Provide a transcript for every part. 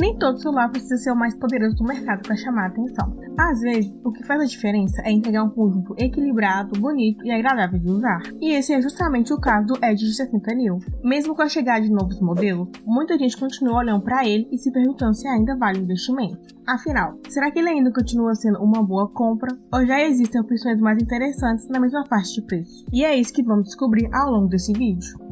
Nem todo celular precisa ser o mais poderoso do mercado para chamar a atenção. Às vezes, o que faz a diferença é entregar um conjunto equilibrado, bonito e agradável de usar. E esse é justamente o caso do Edge 60 New. Mesmo com a chegada de novos modelos, muita gente continua olhando para ele e se perguntando se ainda vale o investimento. Afinal, será que ele ainda continua sendo uma boa compra? Ou já existem opções mais interessantes na mesma faixa de preço? E é isso que vamos descobrir ao longo desse vídeo.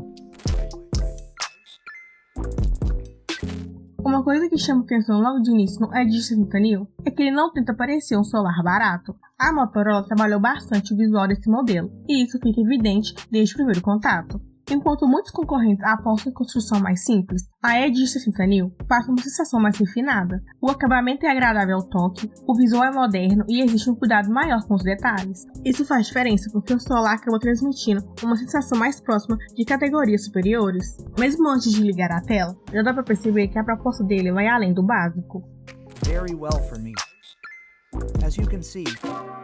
Uma coisa que chama atenção logo de início no Edge 60 New é que ele não tenta parecer um celular barato. A Motorola trabalhou bastante o visual desse modelo, e isso fica evidente desde o primeiro contato. Enquanto muitos concorrentes apostam em construção mais simples, a Edge 60 New passa uma sensação mais refinada. O acabamento é agradável ao toque, o visual é moderno e existe um cuidado maior com os detalhes. Isso faz diferença porque o celular acaba transmitindo uma sensação mais próxima de categorias superiores. Mesmo antes de ligar a tela, já dá para perceber que a proposta dele vai além do básico.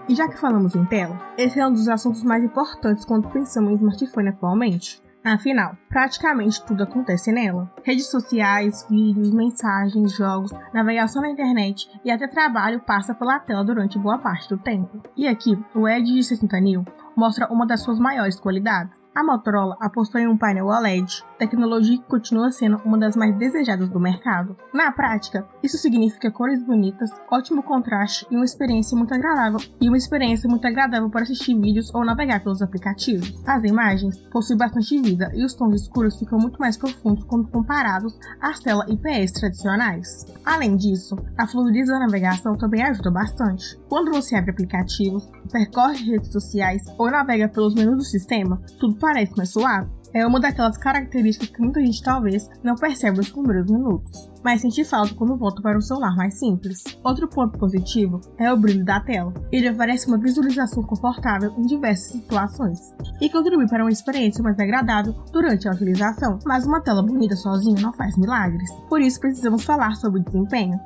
E já que falamos em tela, esse é um dos assuntos mais importantes quando pensamos em smartphone atualmente. Afinal, praticamente tudo acontece nela. Redes sociais, vídeos, mensagens, jogos, navegação na internet e até trabalho passa pela tela durante boa parte do tempo. E aqui, o Edge 60 New mostra uma das suas maiores qualidades. A Motorola apostou em um painel OLED, tecnologia que continua sendo uma das mais desejadas do mercado. Na prática, isso significa cores bonitas, ótimo contraste e uma experiência muito agradável para assistir vídeos ou navegar pelos aplicativos. As imagens possuem bastante vida e os tons escuros ficam muito mais profundos quando comparados às telas IPS tradicionais. Além disso, a fluidez da navegação também ajuda bastante. Quando você abre aplicativos, percorre redes sociais ou navega pelos menus do sistema, tudo parece mais suave. É uma daquelas características que muita gente talvez não percebe nos primeiros minutos, mas sente falta quando volta para um celular mais simples. Outro ponto positivo é o brilho da tela. Ele oferece uma visualização confortável em diversas situações e contribui para uma experiência mais agradável durante a utilização, mas uma tela bonita sozinha não faz milagres. Por isso precisamos falar sobre o desempenho.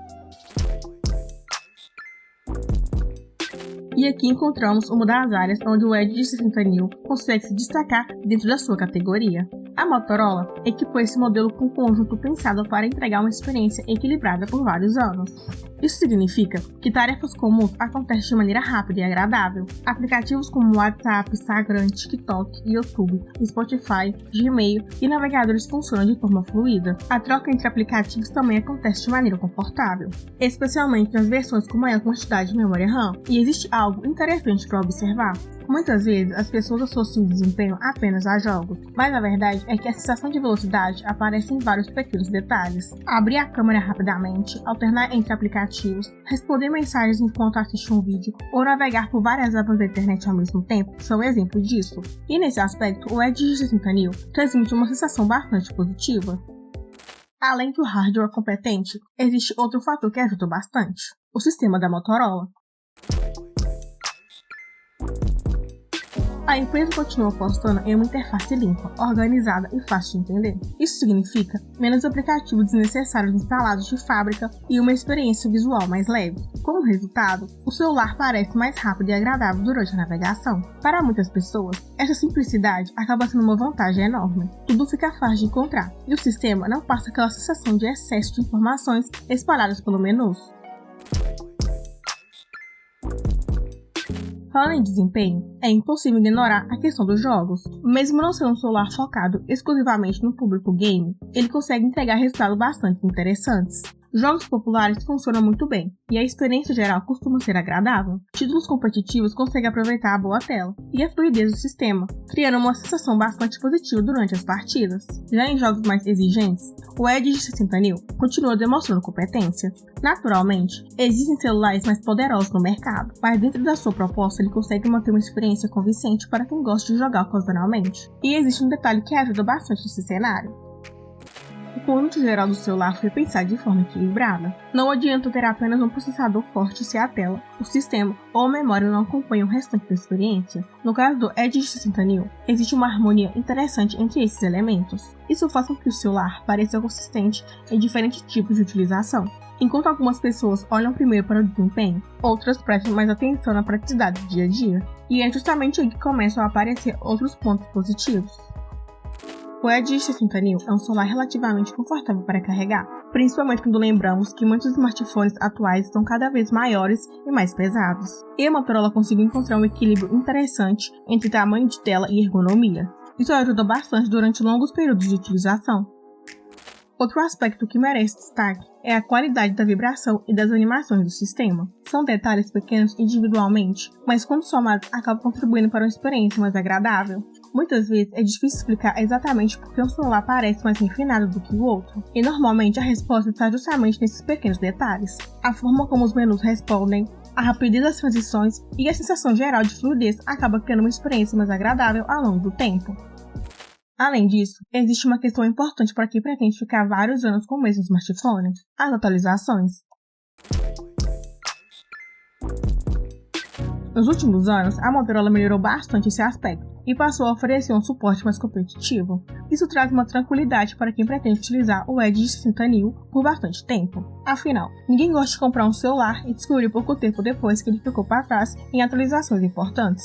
E aqui encontramos uma das áreas onde o Edge 60 New consegue se destacar dentro da sua categoria. A Motorola equipou esse modelo com um conjunto pensado para entregar uma experiência equilibrada por vários anos. Isso significa que tarefas comuns acontecem de maneira rápida e agradável. Aplicativos como WhatsApp, Instagram, TikTok, YouTube, Spotify, Gmail e navegadores funcionam de forma fluida. A troca entre aplicativos também acontece de maneira confortável, especialmente nas versões com maior quantidade de memória RAM. E existe algo interessante para observar. Muitas vezes as pessoas associam o desempenho apenas a jogos, mas a verdade é que a sensação de velocidade aparece em vários pequenos detalhes. Abrir a câmera rapidamente, alternar entre aplicativos, responder mensagens enquanto assiste um vídeo ou navegar por várias abas da internet ao mesmo tempo são exemplos disso. E nesse aspecto, o Edge 60 New transmite uma sensação bastante positiva. Além do hardware competente, existe outro fator que ajuda bastante: o sistema da Motorola. A empresa continua apostando em uma interface limpa, organizada e fácil de entender. Isso significa menos aplicativos desnecessários instalados de fábrica e uma experiência visual mais leve. Como resultado, o celular parece mais rápido e agradável durante a navegação. Para muitas pessoas, essa simplicidade acaba sendo uma vantagem enorme. Tudo fica fácil de encontrar e o sistema não passa aquela sensação de excesso de informações espalhadas pelo menus. Falando em desempenho, é impossível ignorar a questão dos jogos. Mesmo não sendo um celular focado exclusivamente no público game, ele consegue entregar resultados bastante interessantes. Jogos populares funcionam muito bem, e a experiência geral costuma ser agradável. Títulos competitivos conseguem aproveitar a boa tela e a fluidez do sistema, criando uma sensação bastante positiva durante as partidas. Já em jogos mais exigentes, o Edge 60 New continua demonstrando competência. Naturalmente, existem celulares mais poderosos no mercado, mas dentro da sua proposta ele consegue manter uma experiência convincente para quem gosta de jogar ocasionalmente. E existe um detalhe que ajuda bastante nesse cenário. O conjunto geral do celular foi pensado de forma equilibrada. Não adianta ter apenas um processador forte se a tela, o sistema ou a memória não acompanham o restante da experiência. No caso do Edge 60 New, existe uma harmonia interessante entre esses elementos. Isso faz com que o celular pareça consistente em diferentes tipos de utilização. Enquanto algumas pessoas olham primeiro para o desempenho, outras prestam mais atenção na praticidade do dia a dia. E é justamente aí que começam a aparecer outros pontos positivos. O Edge 60 New é um celular relativamente confortável para carregar, principalmente quando lembramos que muitos smartphones atuais estão cada vez maiores e mais pesados. E a Motorola conseguiu encontrar um equilíbrio interessante entre tamanho de tela e ergonomia. Isso ajuda bastante durante longos períodos de utilização. Outro aspecto que merece destaque é a qualidade da vibração e das animações do sistema. São detalhes pequenos individualmente, mas quando somados acabam contribuindo para uma experiência mais agradável. Muitas vezes é difícil explicar exatamente por que um celular parece mais refinado do que o outro, e normalmente a resposta está justamente nesses pequenos detalhes. A forma como os menus respondem, a rapidez das transições e a sensação geral de fluidez acaba criando uma experiência mais agradável ao longo do tempo. Além disso, existe uma questão importante para quem pretende ficar vários anos com o mesmo smartphone: as atualizações. Nos últimos anos, a Motorola melhorou bastante esse aspecto e passou a oferecer um suporte mais competitivo. Isso traz uma tranquilidade para quem pretende utilizar o Edge 60 Neo por bastante tempo. Afinal, ninguém gosta de comprar um celular e descobrir pouco tempo depois que ele ficou para trás em atualizações importantes.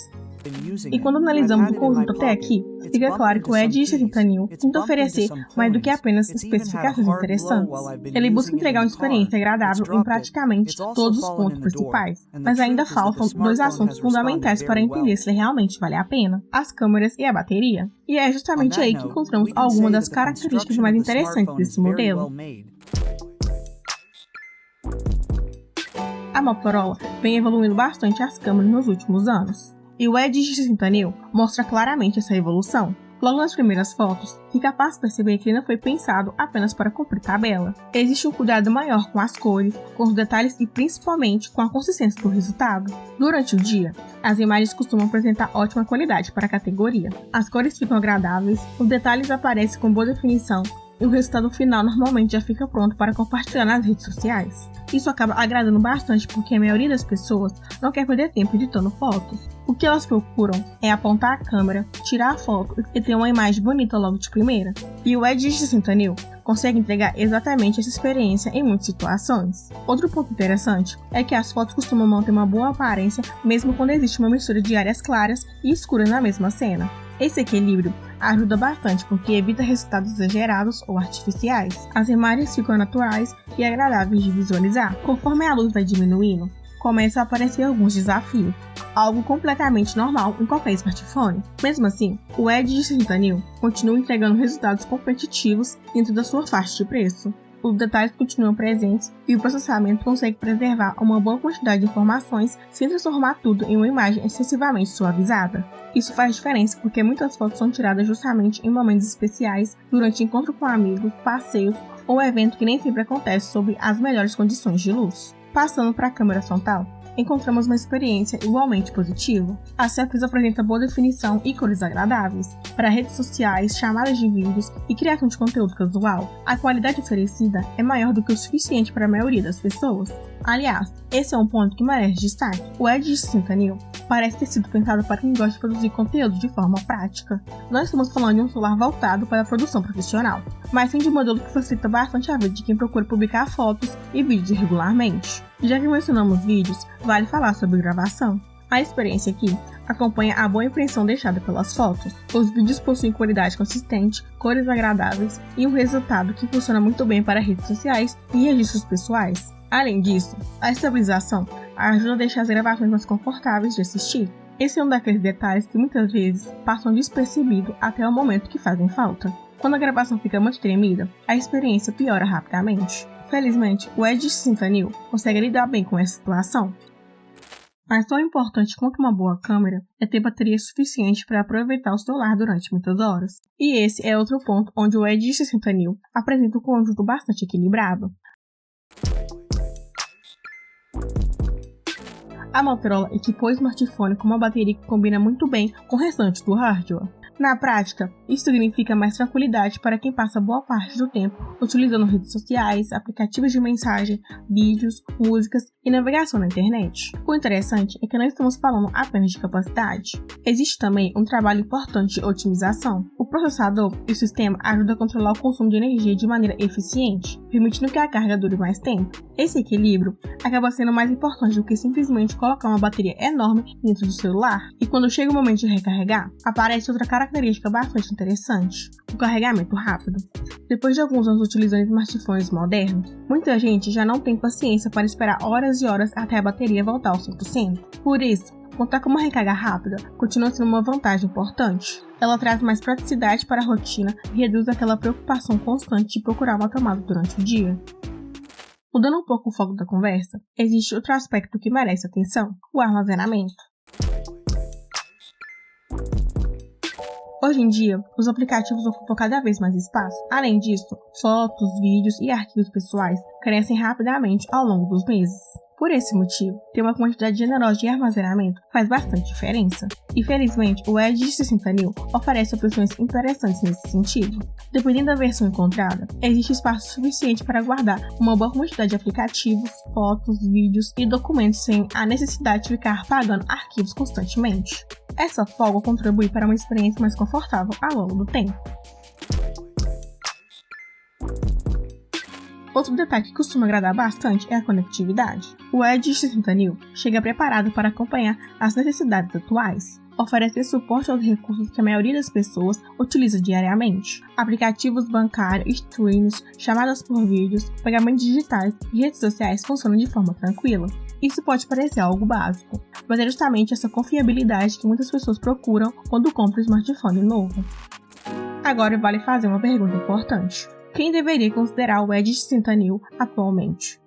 E quando analisamos o conjunto até aqui, fica claro que o Edge 60 Neo tenta oferecer mais do que apenas especificações interessantes. Ele busca entregar uma experiência agradável em praticamente todos os pontos principais, mas ainda faltam dois assuntos fundamentais para entender se ele realmente vale a pena: as câmeras e a bateria. E é justamente aí que encontramos algumas das características mais interessantes desse modelo. A Motorola vem evoluindo bastante as câmeras nos últimos anos, e o Edge 60 Neo mostra claramente essa evolução. Logo nas primeiras fotos, fica fácil perceber que ele não foi pensado apenas para cumprir tabela. Existe um cuidado maior com as cores, com os detalhes e principalmente com a consistência do resultado. Durante o dia, as imagens costumam apresentar ótima qualidade para a categoria. As cores ficam agradáveis, os detalhes aparecem com boa definição e o resultado final normalmente já fica pronto para compartilhar nas redes sociais. Isso acaba agradando bastante porque a maioria das pessoas não quer perder tempo editando fotos. O que elas procuram é apontar a câmera, tirar a foto e ter uma imagem bonita logo de primeira. E o Edge 60 Neo consegue entregar exatamente essa experiência em muitas situações. Outro ponto interessante é que as fotos costumam manter uma boa aparência mesmo quando existe uma mistura de áreas claras e escuras na mesma cena. Esse equilíbrio ajuda bastante porque evita resultados exagerados ou artificiais. As imagens ficam naturais e agradáveis de visualizar. Conforme a luz vai diminuindo, começam a aparecer alguns desafios, algo completamente normal em qualquer smartphone. Mesmo assim, o Edge 60 Neo continua entregando resultados competitivos dentro da sua faixa de preço. Os detalhes continuam presentes e o processamento consegue preservar uma boa quantidade de informações sem transformar tudo em uma imagem excessivamente suavizada. Isso faz diferença porque muitas fotos são tiradas justamente em momentos especiais, durante encontro com amigos, passeios ou evento que nem sempre acontece sob as melhores condições de luz. Passando para a câmera frontal, encontramos uma experiência igualmente positiva. A selfies apresenta boa definição e cores agradáveis. Para redes sociais, chamadas de vídeos e criação de conteúdo casual, a qualidade oferecida é maior do que o suficiente para a maioria das pessoas. Aliás, esse é um ponto que merece destaque. O Edge 60 Neo parece ter sido pensado para quem gosta de produzir conteúdo de forma prática. Não estamos falando de um celular voltado para a produção profissional, mas sim de um modelo que facilita bastante a vida de quem procura publicar fotos e vídeos regularmente. Já que mencionamos vídeos, vale falar sobre gravação. A experiência aqui acompanha a boa impressão deixada pelas fotos. Os vídeos possuem qualidade consistente, cores agradáveis e um resultado que funciona muito bem para redes sociais e registros pessoais. Além disso, a estabilização ajuda a deixar as gravações mais confortáveis de assistir. Esse é um daqueles detalhes que muitas vezes passam despercebido até o momento que fazem falta. Quando a gravação fica muito tremida, a experiência piora rapidamente. Felizmente, o Edge 60 Neo consegue lidar bem com essa situação. Mas tão importante quanto uma boa câmera é ter bateria suficiente para aproveitar o celular durante muitas horas. E esse é outro ponto onde o Edge 60 Neo apresenta um conjunto bastante equilibrado. A Motorola equipou o smartphone com uma bateria que combina muito bem com o restante do hardware. Na prática, isso significa mais tranquilidade para quem passa boa parte do tempo utilizando redes sociais, aplicativos de mensagem, vídeos, músicas e navegação na internet. O interessante é que não estamos falando apenas de capacidade. Existe também um trabalho importante de otimização. O processador e o sistema ajudam a controlar o consumo de energia de maneira eficiente, permitindo que a carga dure mais tempo. Esse equilíbrio acaba sendo mais importante do que simplesmente colocar uma bateria enorme dentro do celular. E quando chega o momento de recarregar, aparece outra característica característica bastante interessante: o carregamento rápido. Depois de alguns anos utilizando smartphones modernos, muita gente já não tem paciência para esperar horas e horas até a bateria voltar ao 100%. Por isso, contar com uma recarga rápida continua sendo uma vantagem importante. Ela traz mais praticidade para a rotina e reduz aquela preocupação constante de procurar uma tomada durante o dia. Mudando um pouco o foco da conversa, existe outro aspecto que merece atenção: o armazenamento. Hoje em dia, os aplicativos ocupam cada vez mais espaço. Além disso, fotos, vídeos e arquivos pessoais crescem rapidamente ao longo dos meses. Por esse motivo, ter uma quantidade generosa de armazenamento faz bastante diferença. E felizmente, o Edge 60 New oferece opções interessantes nesse sentido. Dependendo da versão encontrada, existe espaço suficiente para guardar uma boa quantidade de aplicativos, fotos, vídeos e documentos sem a necessidade de ficar apagando arquivos constantemente. Essa folga contribui para uma experiência mais confortável ao longo do tempo. Outro detalhe que costuma agradar bastante é a conectividade. O Edge 60 New chega preparado para acompanhar as necessidades atuais. Oferece suporte aos recursos que a maioria das pessoas utiliza diariamente. Aplicativos bancários, streams, chamadas por vídeos, pagamentos digitais e redes sociais funcionam de forma tranquila. Isso pode parecer algo básico, mas é justamente essa confiabilidade que muitas pessoas procuram quando compram um smartphone novo. Agora vale fazer uma pergunta importante: quem deveria considerar o Edge 60 New atualmente?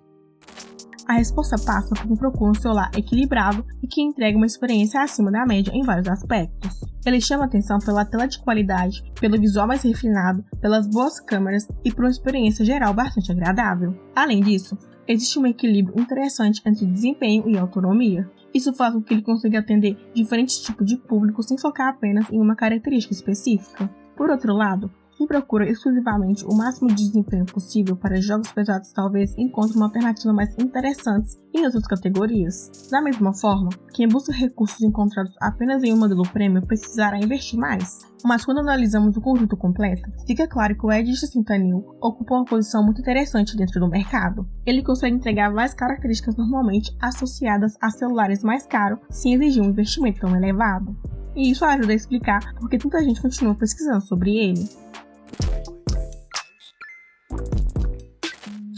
A resposta passa por quem procura um celular equilibrado e que entrega uma experiência acima da média em vários aspectos. Ele chama atenção pela tela de qualidade, pelo visual mais refinado, pelas boas câmeras e por uma experiência geral bastante agradável. Além disso, existe um equilíbrio interessante entre desempenho e autonomia. Isso faz com que ele consiga atender diferentes tipos de público sem focar apenas em uma característica específica. Por outro lado, quem procura exclusivamente o máximo de desempenho possível para jogos pesados talvez encontre uma alternativa mais interessante em outras categorias. Da mesma forma, quem busca recursos encontrados apenas em um modelo premium precisará investir mais. Mas quando analisamos o conjunto completo, fica claro que o Edge 60 New ocupa uma posição muito interessante dentro do mercado. Ele consegue entregar várias características normalmente associadas a celulares mais caros sem exigir um investimento tão elevado. E isso ajuda a explicar por que tanta gente continua pesquisando sobre ele.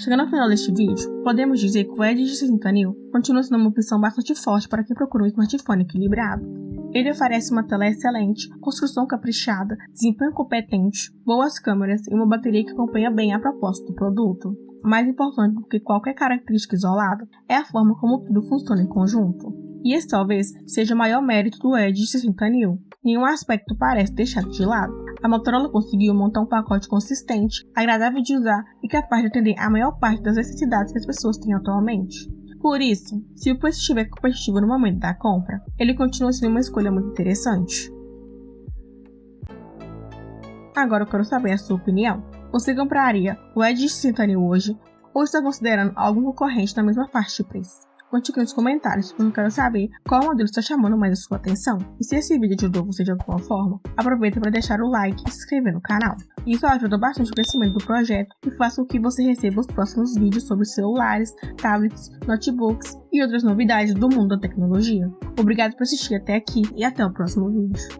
Chegando ao final deste vídeo, podemos dizer que o Edge 60 New continua sendo uma opção bastante forte para quem procura um smartphone equilibrado. Ele oferece uma tela excelente, construção caprichada, desempenho competente, boas câmeras e uma bateria que acompanha bem a proposta do produto. Mais importante do que qualquer característica isolada é a forma como tudo funciona em conjunto. E esse talvez seja o maior mérito do Edge 60 New. Nenhum aspecto parece deixado de lado. A Motorola conseguiu montar um pacote consistente, agradável de usar e capaz de atender a maior parte das necessidades que as pessoas têm atualmente. Por isso, se o preço estiver competitivo no momento da compra, ele continua sendo uma escolha muito interessante. Agora eu quero saber a sua opinião. Você compraria o Edge 60 New hoje ou está considerando algum concorrente na mesma faixa de preço? Conte aqui nos comentários, porque eu quero saber qual modelo está chamando mais a sua atenção. E se esse vídeo ajudou você de alguma forma, aproveita para deixar o like e se inscrever no canal. Isso ajuda bastante o crescimento do projeto e faz com que você receba os próximos vídeos sobre celulares, tablets, notebooks e outras novidades do mundo da tecnologia. Obrigado por assistir até aqui e até o próximo vídeo.